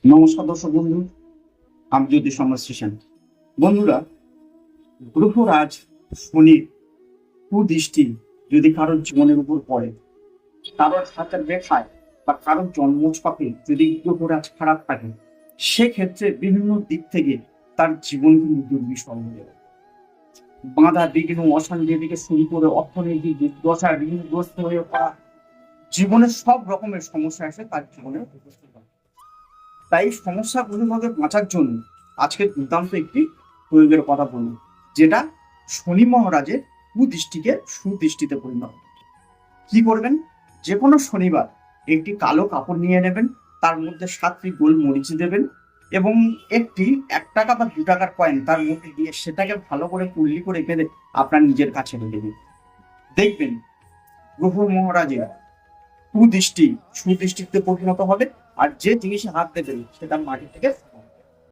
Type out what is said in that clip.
নমস্কার দর্শক বন্ধু, আমি জ্যোতিষ সেশন। বন্ধুরা, গ্রহরাজ শনির কুদৃষ্টি যদি কারোর জীবনের উপর পড়ে, কারোর হাতের রেখায় বা কারোর জন্মছকে যদি গ্রহরাজ খারাপ থাকে, সেক্ষেত্রে বিভিন্ন দিক থেকে তার জীবন কিন্তু দুর্বিষহ হয়ে যাবে। বাঁধা বিঘ্ন অশান্তি থেকে শুরু করে অর্থনৈতিক দুর্দশা, ঋণগ্রস্ত হয়ে পড়া, জীবনের সব রকমের সমস্যা এসে তার জীবনে উপস্থিত হয়। তাই সমস্যাগুলো থেকে বাঁচার জন্য আজকে দুর্দান্ত একটি প্রয়োগের কথা বলব, যেটা শনি মহারাজের কুদৃষ্টিকে সুদৃষ্টিতে পরিণত। কি করবেন? যে কোনো শনিবার একটি কালো কাপড় নিয়ে নেবেন, তার মধ্যে 7টি গোল মরিচ দেবেন এবং একটি 1 টাকা বা 2 টাকার কয়েন তার মধ্যে দিয়ে সেটাকে ভালো করে কুল্লি করে বেঁধে আপনার নিজের কাছে রেখে দিন। দেখবেন গ্রহ মহারাজের কুদৃষ্টি সুদৃষ্টিতে পরিণত হবে, আর যে জিনিসে হাত দেবেন সেটা মাটি থেকে